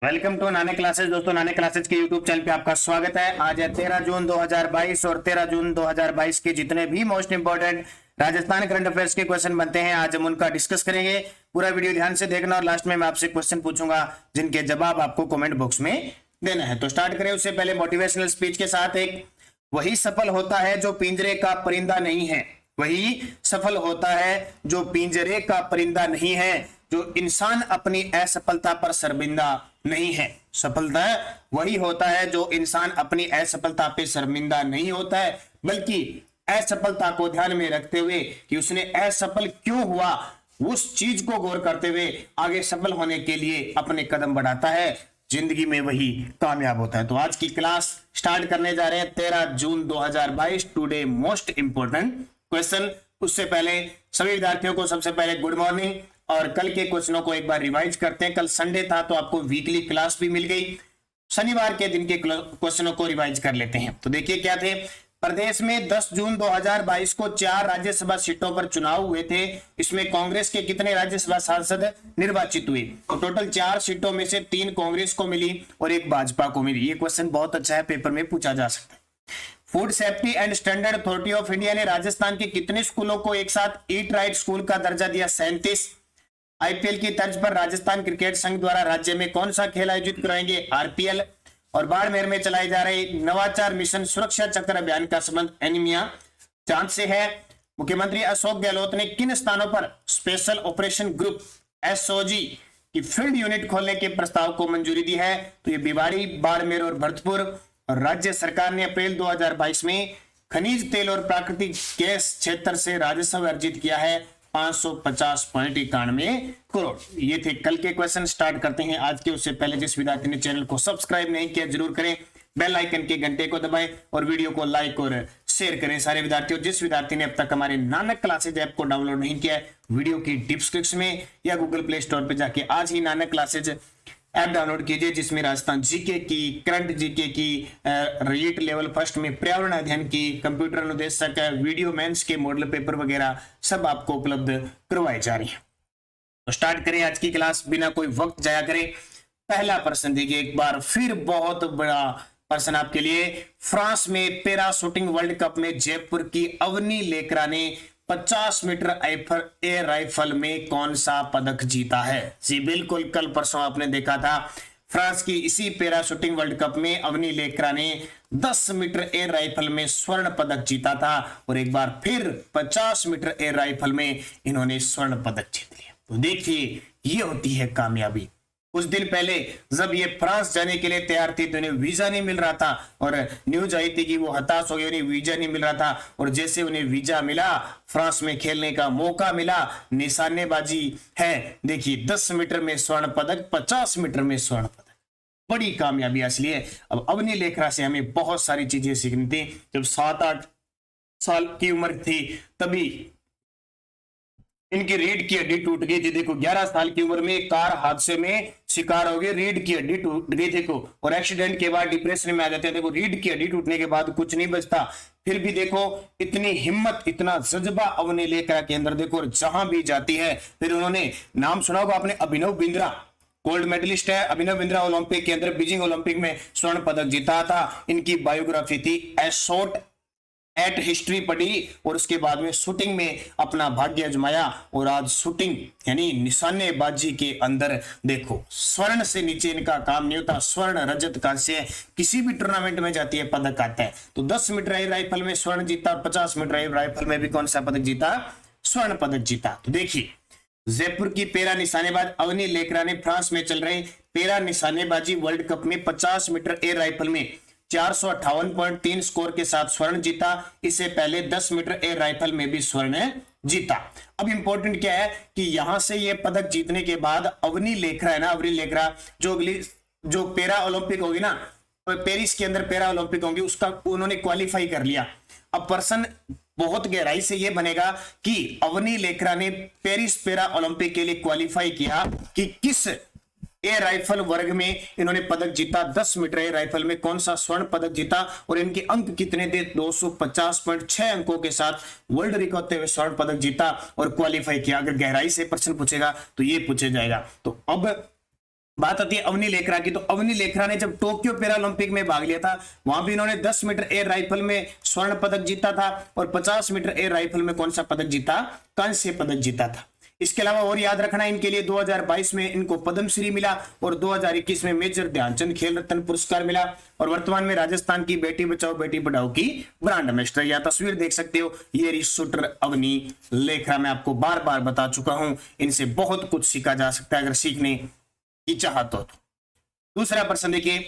Welcome to नाने classes. दोस्तों, नाने क्लासेस के यूट्यूब चैनल पे आपका स्वागत है। आज है 13 जून 2022 और 13 जून 2022 के जितने भी most important Rajasthan current affairs के क्वेश्चन बनते हैं, आज हम उनका डिस्कस करेंगे। पूरा वीडियो ध्यान से देखना और लास्ट में मैं आपसे क्वेश्चन पूछूंगा जिनके जवाब आपको कमेंट बॉक्स में देना है। तो स्टार्ट करें। उससे पहले मोटिवेशनल स्पीच के साथ एक वही सफल होता है जो पिंजरे का परिंदा नहीं है। वही सफल होता है जो पिंजरे का परिंदा नहीं है, जो इंसान अपनी असफलता पर शर्मिंदा नहीं है। सफलता वही होता है जो इंसान अपनी असफलता पे शर्मिंदा नहीं होता है, बल्कि असफलता को ध्यान में रखते हुए कि उसने असफल क्यों हुआ, उस चीज को गौर करते हुए आगे सफल होने के लिए अपने कदम बढ़ाता है। जिंदगी में वही कामयाब होता है। तो आज की क्लास स्टार्ट करने जा रहे हैं 13 जून 2022। Today most important question. उससे पहले सभी विद्यार्थियों को सबसे पहले गुड मॉर्निंग और कल के क्वेश्चनों को एक बार रिवाइज करते हैं। कल संडे था तो आपको वीकली क्लास भी मिल गई। शनिवार के दिन के क्वेश्चनों को रिवाइज कर लेते हैं। तो देखिए क्या थे। प्रदेश में 10 जून 2022 को 4 राज्यसभा सीटों पर चुनाव हुए थे। इसमें कांग्रेस के कितने राज्यसभा सांसद निर्वाचित हुए? तो टोटल 4 सीटों में से 3 कांग्रेस को मिली और 1 भाजपा को मिली। ये क्वेश्चन बहुत अच्छा है, पेपर में पूछा जा सकता है। Food safety and standard authority of India ने राजस्थान के कितने स्कूलों को एक साथ ईट राइट स्कूल का दर्जा दिया? 37। आईपीएल की तर्ज पर राजस्थान क्रिकेट संघ द्वारा राज्य में कौन सा खेल आयोजित कराएंगे? आरपीएल। और बाड़मेर में चलाए जा रहे नवाचार मिशन सुरक्षा चक्र अभियान का संबंध एनीमिया जांच से है। मुख्यमंत्री अशोक गहलोत ने किन स्थानों पर स्पेशल ऑपरेशन ग्रुप एसओजी की फील्ड यूनिट खोलने के प्रस्ताव को मंजूरी दी है? तो ये भिवाड़ी, बाड़मेर और भरतपुर। और राज्य सरकार ने अप्रैल 2022 में खनिज तेल और प्राकृतिक गैस क्षेत्र से राजस्व अर्जित किया है 550.91 करोड़। ये थे कल के क्वेश्चन। स्टार्ट करते हैं आज के। उससे पहले जिस विद्यार्थी ने चैनल को सब्सक्राइब नहीं किया जरूर करें, बेल आइकन के घंटे को दबाएं और वीडियो को लाइक और शेयर करें। सारे विद्यार्थियों, जिस विद्यार्थी ने अब तक हमारे नानक क्लासेज ऐप को डाउनलोड नहीं किया है, वीडियो की डिस्क्रिप्शन में या गूगल प्ले स्टोर पर जाके आज ही नानक क्लासेज ऐप डाउनलोड कीजिए, जिसमें राजस्थान जीके की, करंट जीके की, रीट लेवल फर्स्ट में पर्यावरण अध्ययन की, कंप्यूटर अनुदेशक, वीडियो मेंस के मॉडल पेपर वगैरह सब आपको उपलब्ध करवाए जा रहे हैं। तो स्टार्ट करें आज की क्लास बिना कोई वक्त जाया करें। पहला प्रश्न देखिए, एक बार फिर बहुत बड़ा प्रश्न आपके लिए। फ्रांस में पैरा शूटिंग वर्ल्ड कप में जयपुर की अवनी लेकरा ने 50 मीटर एयर राइफल में कौन सा पदक जीता है? जी बिल्कुल, कल परसों आपने देखा था फ्रांस की इसी पैरा शूटिंग वर्ल्ड कप में अवनी लेकरा ने 10 मीटर एयर राइफल में स्वर्ण पदक जीता था और एक बार फिर 50 मीटर एयर राइफल में इन्होंने स्वर्ण पदक जीत लिया। तो देखिए, ये होती है कामयाबी। कुछ दिन पहले जब ये फ्रांस जाने के लिए तैयार थी तो इन्हें वीजा नहीं मिल रहा था और न्यूज आई थी कि वो हताश हो गए, उन्हें वीजा नहीं मिल रहा था। और जैसे उन्हें वीजा मिला, फ्रांस में खेलने का मौका मिला, निशानेबाजी है, देखिए 10 मीटर में स्वर्ण पदक, 50 मीटर में स्वर्ण पदक, बड़ी कामयाबी हासिल है। अब अवनी लेखरा से हमें बहुत सारी चीजें सीखनी थी। जब 7-8 साल की उम्र थी तभी इनकी रीढ़ की हड्डी टूट गई थी। देखो 11 साल की उम्र में कार हादसे में शिकार हो गए, रीढ़ की हड्डी टूट गई। देखो, और एक्सीडेंट के बाद डिप्रेशन में आ जाते हैं। देखो, रीढ़ की हड्डी टूटने के बाद कुछ नहीं बचता, फिर भी देखो इतनी हिम्मत, इतना जज्बा अवनी लेकरा के अंदर। देखो, जहां भी जाती है, फिर उन्होंने नाम सुना होगा आपने, अभिनव बिंद्रा, गोल्ड मेडलिस्ट है अभिनव बिंद्रा। ओलंपिक के अंदर बीजिंग ओलंपिक में स्वर्ण पदक जीता था। इनकी बायोग्राफी थी ए शॉट एट हिस्ट्री पढ़ी और उसके बाद में शूटिंग में अपना भाग्य आजमाया और आज शूटिंग यानी निशानेबाजी के अंदर देखो स्वर्ण से नीचे इनका काम नहीं होता। स्वर्ण, रजत, कांस्य, किसी भी टूर्नामेंट में जाती है पदक आता है। तो 10 मीटर एयर राइफल में स्वर्ण जीता और 50 मीटर एयर राइफल में भी कौन सा पदक जीता? स्वर्ण पदक जीता। तो देखिए, जयपुर की पैरा निशानेबाज अवनी लेकरा ने फ्रांस में चल रहे पैरा निशानेबाजी वर्ल्ड कप में 50 मीटर एयर राइफल में 458.3 स्कोर के साथ स्वर्ण जीता। इससे पहले 10 मीटर एयर राइफल में भी स्वर्ण जीता। अब इंपॉर्टेंट क्या है कि यहां से ये पदक जीतने के बाद अवनी लेकरा है ना, अवनी लेकरा जो अगली जो पैरा ओलंपिक होगी ना, पेरिस के अंदर पैरा ओलंपिक होंगी, उसका उन्होंने क्वालिफाई कर लिया। अब प्रश्न बहुत गहराई से यह बनेगा कि अवनी लेकरा ने पेरिस पैरा ओलंपिक के लिए क्वालिफाई किया कि किस एयर राइफल वर्ग में इन्होंने पदक जीता। 10 मीटर एयर राइफल में कौन सा स्वर्ण पदक जीता और इनके अंक कितने थे? 250.6 अंकों के साथ वर्ल्ड रिकॉर्ड होते हुए स्वर्ण पदक जीता और क्वालिफाई किया। अगर गहराई से प्रश्न पूछेगा तो ये पूछा जाएगा। तो अब बात आती है अवनी लेखरा की, तो अवनी लेखरा ने जब टोक्यो पैरालंपिक में भाग लिया था, वहां भी इन्होंने 10 मीटर एयर राइफल में स्वर्ण पदक जीता था और 50 मीटर एयर राइफल में कौन सा पदक जीता, कांस्य पदक जीता था। इसके अलावा और याद रखना इनके लिए 2022 में इनको पद्मश्री मिला और 2021 में मेजर ध्यानचंद खेल रत्न पुरस्कार मिला और वर्तमान में राजस्थान की बेटी बचाओ बेटी पढ़ाओ की ब्रांड एम्बेसडर। या तस्वीर देख सकते हो, ये रिशूटर अवनी लेखरा। मैं आपको बार बार बता चुका हूं, इनसे बहुत कुछ सीखा जा सकता है अगर सीखने की चाहत हो तो। दूसरा प्रश्न देखिए,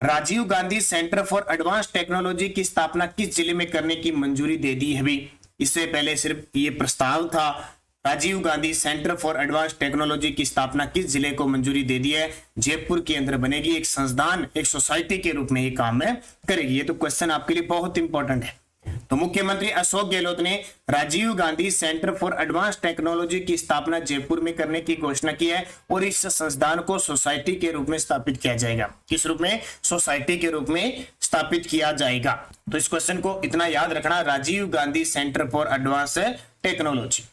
Rajiv Gandhi centre for advance technology की स्थापना किस जिले में करने की मंजूरी दे दी है? भी इससे पहले सिर्फ ये प्रस्ताव था। Rajiv Gandhi centre for advance technology की स्थापना किस जिले को मंजूरी दे दी है? जयपुर के अंदर बनेगी। एक संस्थान, एक सोसाइटी के रूप में ये काम करेगी। ये तो क्वेश्चन आपके लिए बहुत इंपॉर्टेंट है। तो मुख्यमंत्री अशोक गहलोत ने Rajiv Gandhi centre for advance technology की स्थापना जयपुर में करने की घोषणा की है और इस संस्थान को सोसाइटी के रूप में स्थापित किया जाएगा। किस रूप में? सोसाइटी के रूप में स्थापित किया जाएगा। तो इस क्वेश्चन को इतना याद रखना, Rajiv Gandhi centre for advance technology.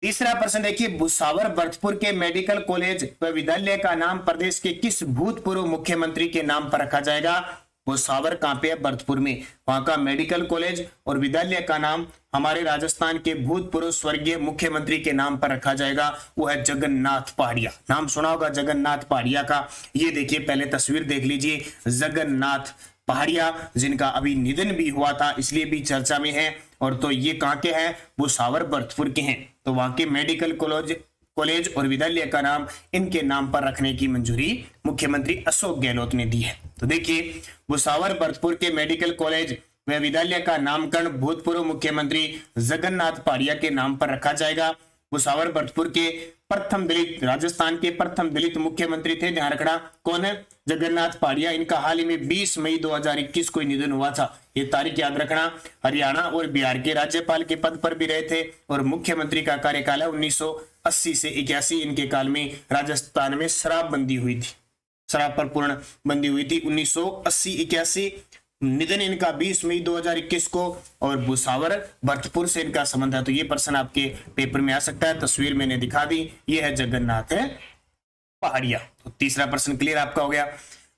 तीसरा प्रश्न देखिए, भुसावर भरतपुर के मेडिकल कॉलेज व विद्यालय का नाम प्रदेश के किस भूतपूर्व मुख्यमंत्री के नाम पर रखा जाएगा? भुसावर कहां पे है? भरतपुर में। वहां का मेडिकल कॉलेज और विद्यालय का नाम हमारे राजस्थान के भूतपूर्व स्वर्गीय मुख्यमंत्री के नाम पर रखा जाएगा, वो है जगन्नाथ पहाड़िया। नाम सुना होगा जगन्नाथ पहाड़िया का। ये देखिए, पहले तस्वीर देख लीजिए, जगन्नाथ पहाड़िया जिनका अभी निधन भी हुआ था, इसलिए भी चर्चा में है। और तो ये कहां के हैं? भुसावर भरतपुर के हैं। तो वहां के मेडिकल कॉलेज और विद्यालय का नाम इनके नाम पर रखने की मंजूरी मुख्यमंत्री अशोक गहलोत ने दी है। तो देखिए, भुसावर भरतपुर के मेडिकल कॉलेज व विद्यालय का नामकरण भूतपूर्व मुख्यमंत्री जगन्नाथ पहाड़िया के नाम पर रखा जाएगा। भुसावर भरतपुर के प्रथम दलित, राजस्थान के प्रथम दलित मुख्यमंत्री थे, ध्यान रखना। कौन है? जगन्नाथ पहाड़िया। इनका हाल ही में 20 मई 2021 को निधन हुआ था, ये तारीख याद रखना। हरियाणा और बिहार के राज्यपाल के पद पर भी रहे थे और मुख्यमंत्री का कार्यकाल है 1980 से 81। इनके काल में राजस्थान में शराबबंदी हुई थी, शराब पर पूर्ण बंदी हुई थी 1980-81। निधन इनका 20 मई 2021 को और भुसावर भरतपुर से इनका संबंध है। तो ये प्रश्न आपके पेपर में आ सकता है। तस्वीर मैंने दिखा दी, ये है जगन्नाथ पहाड़िया। तो तीसरा प्रश्न क्लियर आपका हो गया।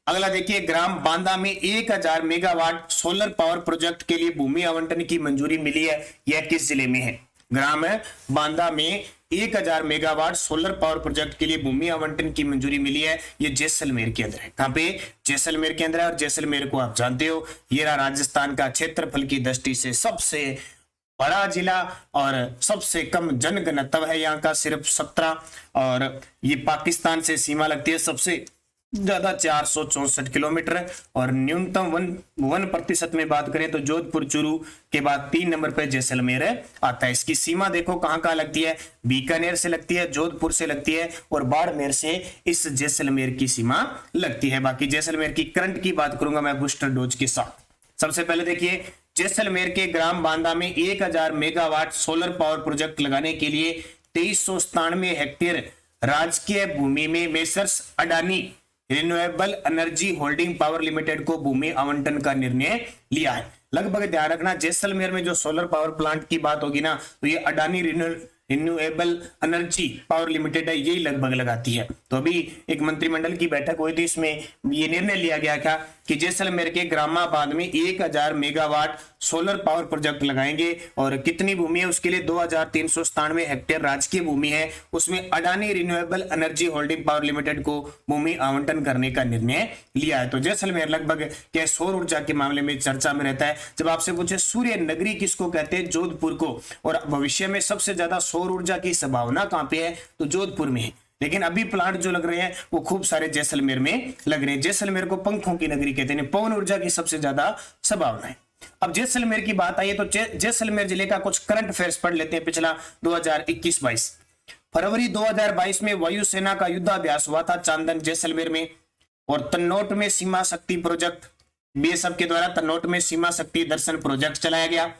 अगला देखिए, ग्राम बांदा में 1000 मेगावाट सोलर पावर प्रोजेक्ट के लिए भूमि आवंटन की मंजूरी मिली है। यह किस जिले में है? ग्राम बांदा में 1000 मेगावाट सोलर पावर प्रोजेक्ट के लिए भूमि आवंटन की मंजूरी मिली है। ये जैसलमेर के अंदर है। कहां पे? जैसलमेर के अंदर है। और जैसलमेर को आप जानते हो, ये राजस्थान का क्षेत्रफल की दृष्टि से सबसे बड़ा जिला और सबसे कम जनघनत्व है यहाँ का, सिर्फ 17। और ये पाकिस्तान से सीमा लगती है सबसे ज्यादा 464 किलोमीटर। और न्यूनतम 1% में बात करें तो जोधपुर चूरू के बाद 3 नंबर पर जैसलमेर आता है। इसकी सीमा देखो कहां कहां लगती है? बीकानेर से लगती है, जोधपुर से लगती है और बाड़मेर से इस जैसलमेर की सीमा लगती है। बाकी जैसलमेर की करंट की बात करूंगा मैं बूस्टर डोज के साथ। सबसे पहले देखिए, जैसलमेर के ग्राम बांदा में 1000 मेगावाट सोलर पावर प्रोजेक्ट लगाने के लिए 2397 हेक्टेयर राजकीय भूमि में messrs Adani renewable energy holding power limited को भूमि आवंटन का निर्णय लिया है। लगभग ध्यान रखना, जैसलमेर में जो सोलर पावर प्लांट की बात होगी ना, तो ये Adani renewable energy power limited है, यही लगभग लगाती है। तो अभी एक मंत्रिमंडल की बैठक हुई थी, इसमें ये निर्णय लिया गया था कि जैसलमेर के ग्रामाबाद में 1000 मेगावाट सोलर पावर प्रोजेक्ट लगाएंगे। और कितनी भूमि है उसके लिए? 2397 हेक्टेयर राजकीय भूमि है, उसमें Adani renewable energy holding power limited को भूमि आवंटन करने का निर्णय लिया है। तो जैसलमेर लगभग क्या सौर ऊर्जा के मामले में चर्चा में रहता है। जब आपसे पूछे सूर्य नगरी किसको कहते हैं? जोधपुर को। और भविष्य में सबसे ज्यादा सौर ऊर्जा की संभावना कहां पे है? तो जोधपुर में है। लेकिन अभी प्लांट जो लग रहे हैं वो खूब सारे जैसलमेर में लग रहे हैं। जैसलमेर को पंखों की नगरी कहते हैं, पवन ऊर्जा की सबसे ज्यादा संभावना है। अब जैसलमेर की बात आई है तो जैसलमेर जिले का कुछ करंट अफेयर्स पढ़ लेते हैं। पिछला 2021-22 फरवरी 2022 में वायुसेना का युद्धाभ्यास हुआ था चांदन जैसलमेर में। और तन्नौट में सीमा शक्ति प्रोजेक्ट बीएसएफ के द्वारा तन्नौट में सीमा शक्ति दर्शन प्रोजेक्ट चलाया गया।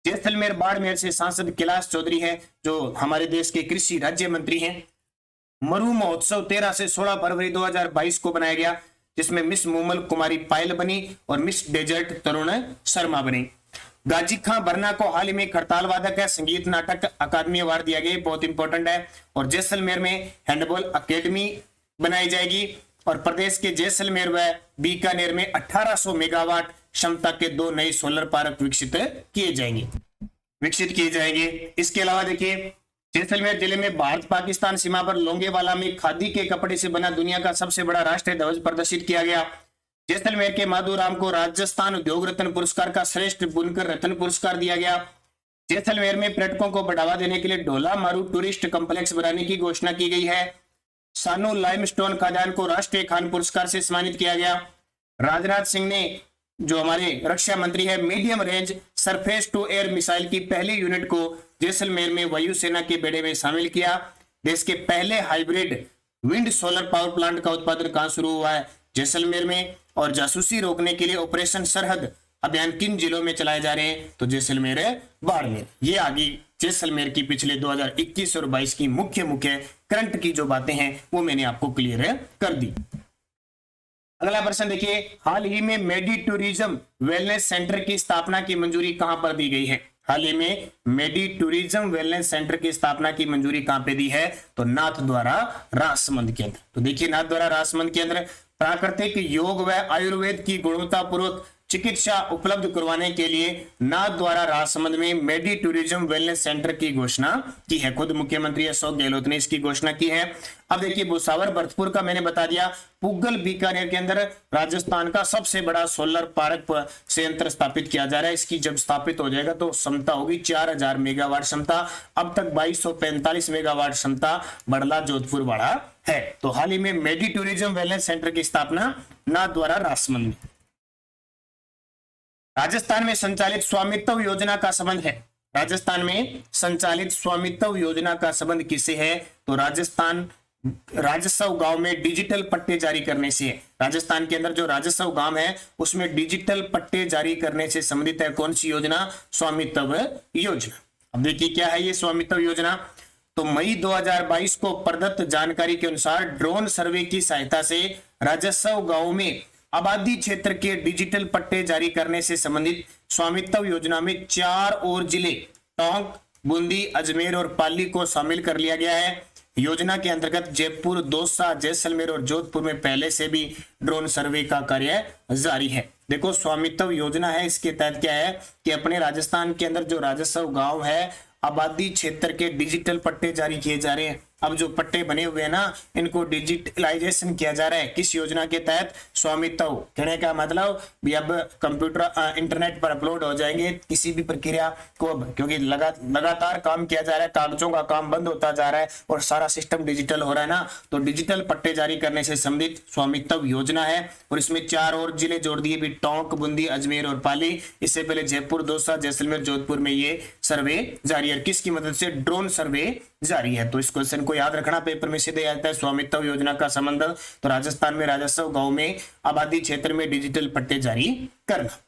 जैसलमेर बाड़मेर से सांसद कैलाश चौधरी हैं, जो हमारे देश के कृषि राज्य मंत्री हैं। मरु महोत्सव 13 से 16 फरवरी 2022 को बनाया गया, जिसमें मिस मूमल कुमारी पायल बनी और मिस डेजर्ट तरुण शर्मा बनी। गाजी खां बरना को हाल ही में खड़ताल वादक है संगीत नाटक अकादमी अवार्ड दिया गया, बहुत इंपॉर्टेंट है। और जैसलमेर में हैंडबॉल अकेडमी बनाई जाएगी और प्रदेश के जैसलमेर व बीकानेर में 1800 मेगावाट क्षमता के 2 नए सोलर पार्क विकसित किए जाएंगे। इसके अलावा देखिए, जैसलमेर जिले में भारत पाकिस्तान सीमा पर लोंगेवाला में खादी के कपड़े से बना दुनिया का सबसे बड़ा राष्ट्रीय ध्वज प्रदर्शित किया गया। जैसलमेर के माधुराम को राजस्थान उद्योग रत्न पुरस्कार का श्रेष्ठ बुनकर रत्न पुरस्कार दिया गया। जैसलमेर में पर्यटकों को बढ़ावा देने के लिए ढोला मारू टूरिस्ट कॉम्प्लेक्स बनाने की घोषणा की गई है। सानू लाइमस्टोन खदान को राष्ट्रीय खान पुरस्कार से सम्मानित किया गया। राजनाथ सिंह ने, जो हमारे रक्षा मंत्री है, medium range surface to air missile की पहली यूनिट को जैसलमेर में वायुसेना के बेड़े में शामिल किया। देश के पहले hybrid wind solar power plant का उत्पादन कहां शुरू हुआ है? जैसलमेर में। और जासूसी रोकने के लिए ऑपरेशन सरहद अभियान किन जिलों में चलाए जा रहे हैं? तो जैसलमेर है, बाड़मेर। ये आगे जैसलमेर की पिछले 2021 और 22 की मुख्य करंट की जो बातें हैं वो मैंने आपको क्लियर कर दी। अगला प्रश्न देखिए, हाल ही में मेडी टूरिज्म वेलनेस सेंटर की स्थापना की मंजूरी कहां पर दी गई है? हाल ही में मेडी टूरिज्म वेलनेस सेंटर की स्थापना की मंजूरी कहां पे दी है? तो नाथद्वारा राजसमंद केंद्र। तो देखिए, नाथद्वारा राजसमंद केंद्र प्राकृतिक योग व आयुर्वेद की गुणवत्तापूर्वक चिकित्सा उपलब्ध करवाने के लिए नाथद्वारा राजसमंद में मेडी टूरिज्म वेलनेस सेंटर की घोषणा की है। खुद मुख्यमंत्री अशोक गहलोत ने इसकी घोषणा की है। अब देखिए, भुसावर भरतपुर का मैंने बता दिया। पुगल बीकानेर के अंदर राजस्थान का सबसे बड़ा सोलर पार्क संयंत्र स्थापित किया जा रहा है। इसकी जब स्थापित हो जाएगा तो क्षमता होगी 4000 मेगावाट क्षमता। अब तक 2245 मेगावाट क्षमता बड़ला जोधपुर वाला है। तो हाल ही में मेडी टूरिज्म वेलनेस सेंटर की स्थापना नाथद्वारा राजसमंद में। राजस्थान में संचालित स्वामित्व योजना का संबंध है। राजस्थान में संचालित स्वामित्व योजना का संबंध किससे है? तो राजस्थान राजस्व गांव में डिजिटल पट्टे जारी करने से है। राजस्थान के अंदर जो राजस्व गांव है उसमें डिजिटल पट्टे जारी करने से संबंधित है। कौन सी योजना? स्वामित्व योजना। अब देखिए क्या है ये स्वामित्व योजना। तो मई 2022 को प्रदत्त जानकारी के अनुसार ड्रोन सर्वे की सहायता से राजस्व गांव में आबादी क्षेत्र के डिजिटल पट्टे जारी करने से संबंधित स्वामित्व योजना में 4 और जिले टोंक, बूंदी, अजमेर और पाली को शामिल कर लिया गया है। योजना के अंतर्गत जयपुर, दौसा, जैसलमेर और जोधपुर में पहले से भी ड्रोन सर्वे का कार्य जारी है। देखो, स्वामित्व योजना है, इसके तहत क्या है कि अपने राजस्थान के अंदर जो राजस्व गांव है, आबादी क्षेत्र के डिजिटल पट्टे जारी किए जा रहे हैं। अब जो पट्टे बने हुए हैं ना, इनको डिजिटलाइजेशन किया जा रहा है। किस योजना के तहत? स्वामित्व। कहने का मतलब भी अब कंप्यूटर इंटरनेट पर अपलोड हो जाएंगे किसी भी प्रक्रिया को, क्योंकि लगातार काम किया जा रहा है, कागजों का काम बंद होता जा रहा है और सारा सिस्टम डिजिटल हो रहा है ना। तो डिजिटल पट्टे जारी करने से संबंधित स्वामित्व योजना है और इसमें 4 और जिले जोड़ दिए भी, टोंक, बूंदी, अजमेर और पाली। इससे पहले जयपुर, दौसा, जैसलमेर, जोधपुर में ये सर्वे जारी है। किसकी मदद से? ड्रोन सर्वे जारी है। तो इस क्वेश्चन को याद रखना, पेपर में सीधे आता है स्वामित्व योजना का संबंध। तो राजस्थान में राजस्व गांव में आबादी क्षेत्र में डिजिटल पट्टे जारी करना।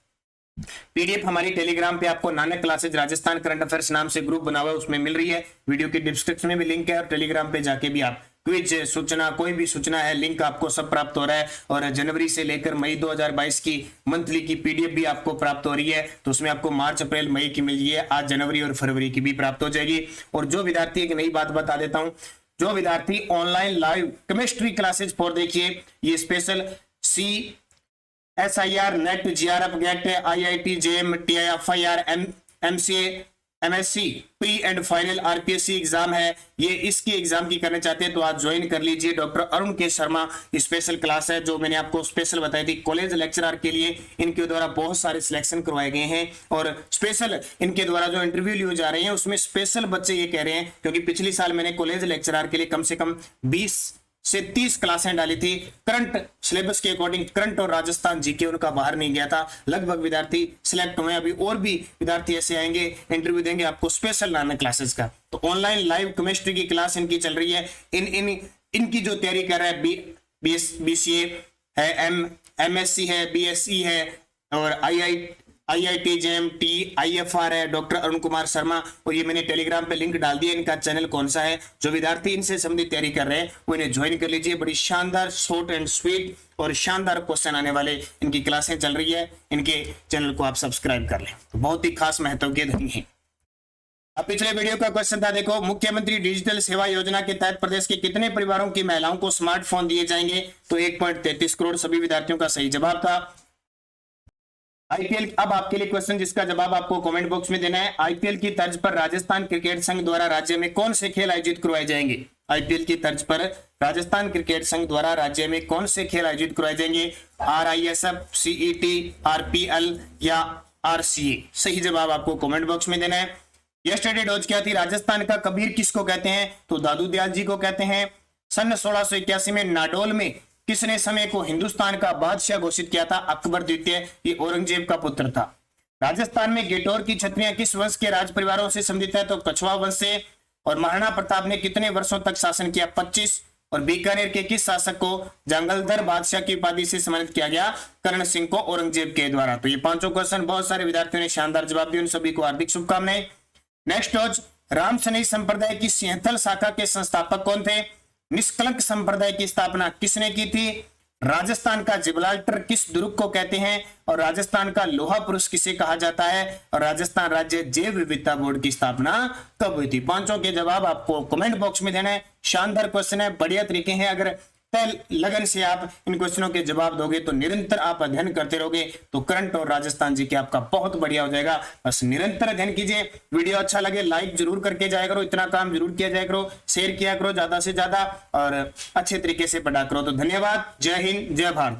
पीडीएफ हमारी टेलीग्राम पे आपको Nanak classes Rajasthan current affairs नाम से ग्रुप बना हुआ है, उसमें मिल रही है। वीडियो के डिस्क्रिप्शन में भी लिंक है और टेलीग्राम पे जाके भी आप क्विज सूचना, कोई भी सूचना है, लिंक आपको सब प्राप्त हो रहा है। और जनवरी से लेकर मई 2022 की मंथली की पीडीएफ भी आपको प्राप्त हो रही है। तो उसमें आपको मार्च, अप्रैल, मई की मिल गई है। आज जनवरी और फरवरी की भी प्राप्त हो जाएगी। और जो विद्यार्थी, एक नई बात बता देता हूं, जो विद्यार्थी online live chemistry classes for, देखिए ये special SIR, NET, GRF, GATE, IIT, JEM, TIFIR, MCA, MSc pre and final RPSC exam है, ये इसके एग्जाम की करना चाहते हैं तो आज ज्वाइन कर लीजिए। डॉक्टर अरुण के शर्मा स्पेशल क्लास है, जो मैंने आपको स्पेशल बताई थी कॉलेज लेक्चरर के लिए। इनके द्वारा बहुत सारे सिलेक्शन करवाए गए हैं और स्पेशल इनके द्वारा जो इंटरव्यू लिए जा रहे हैं उसमें स्पेशल बच्चे ये कह रहे हैं, क्योंकि पिछली साल मैंने कॉलेज लेक्चरर के लिए कम से कम 20 से 30 क्लासें डाली थी। करंट सिलेबस के अकॉर्डिंग करंट और राजस्थान जीके उनका बाहर नहीं गया था। लगभग विद्यार्थी सिलेक्ट हुए। अभी और भी विद्यार्थी ऐसे आएंगे, इंटरव्यू देंगे आपको स्पेशल नानक क्लासेस का। तो ऑनलाइन लाइव केमिस्ट्री की क्लास इनकी चल रही है। इनकी जो तैयारी कर रहा है, BCA है, MSc है, BSc है और IIT, JEM, TIFR है, डॉक्टर अरुण कुमार शर्मा। और ये मैंने टेलीग्राम पे लिंक डाल दिया, इनका चैनल कौन सा है। जो विद्यार्थी इनसे संबंधित तैयारी कर रहे हैं वो इन्हें ज्वाइन कर लीजिए। बड़ी शानदार, शॉर्ट एंड स्वीट और शानदार क्वेश्चन आने वाले इनकी क्लासें चल रही है। इनके चैनल को आप सब्सक्राइब कर लें, तो बहुत ही खास महत्व के धनी है। अब पिछले वीडियो का क्वेश्चन था, देखो मुख्यमंत्री डिजिटल सेवा योजना के तहत प्रदेश के कितने परिवारों की महिलाओं को स्मार्टफोन दिए जाएंगे? तो 1.33 करोड़ सभी विद्यार्थियों का सही जवाब था। आईपीएल, अब आपके लिए क्वेश्चन जिसका जवाब आपको कमेंट बॉक्स में देना है। आईपीएल की तर्ज पर राजस्थान क्रिकेट संघ द्वारा राज्य में कौन से खेल आयोजित करवाए जाएंगे? आईपीएल की तर्ज पर राजस्थान क्रिकेट संघ द्वारा राज्य में कौन से खेल आयोजित करवाए जाएंगे? RISF, CET, RPL या RCA? सही जवाब आपको कमेंट बॉक्स में देना है। यस्टरडे डॉज क्या थी? राजस्थान का कबीर किसको कहते हैं? तो दादू दयाल जी को कहते हैं। सन 1681 में नाडोल में किसने समय को हिंदुस्तान का बादशाह घोषित किया था? अकबर द्वितीय, ये औरंगजेब का पुत्र था। राजस्थान में गेटौर की छतरियां किस वंश के राज परिवारों से संबंधित है? तो कछवा वंश से। और महाराणा प्रताप ने कितने वर्षों तक शासन किया? 25। और बीकानेर के किस शासक को जंगलधर बादशाह की उपाधि से सम्मानित किया गया? करण सिंह को औरंगजेब के द्वारा। तो ये पांचों क्वेश्चन बहुत सारे विद्यार्थियों ने शानदार जवाब दिए, उन सभी को हार्दिक शुभकामनाएं। नेक्स्ट आज, रामसनई संप्रदाय की सिंहथल शाखा के संस्थापक कौन थे? निष्कलंक संप्रदाय की स्थापना किसने की थी? राजस्थान का जिब्राल्टर किस दुर्ग को कहते हैं? और राजस्थान का लोहा पुरुष किसे कहा जाता है? और राजस्थान राज्य जैव विविधता बोर्ड की स्थापना कब हुई थी? पांचों के जवाब आपको कमेंट बॉक्स में देना है। शानदार क्वेश्चन है, बढ़िया तरीके हैं। अगर तय लगन से आप इन क्वेश्चनों के जवाब दोगे तो निरंतर आप अध्ययन करते रहोगे तो करंट और राजस्थान जी के आपका बहुत बढ़िया हो जाएगा। बस निरंतर अध्ययन कीजिए। वीडियो अच्छा लगे लाइक जरूर करके जाया करो, इतना काम जरूर किया जाया करो, शेयर किया करो ज्यादा से ज्यादा और अच्छे तरीके से पढ़ा करो। तो धन्यवाद, जय हिंद, जय भारत।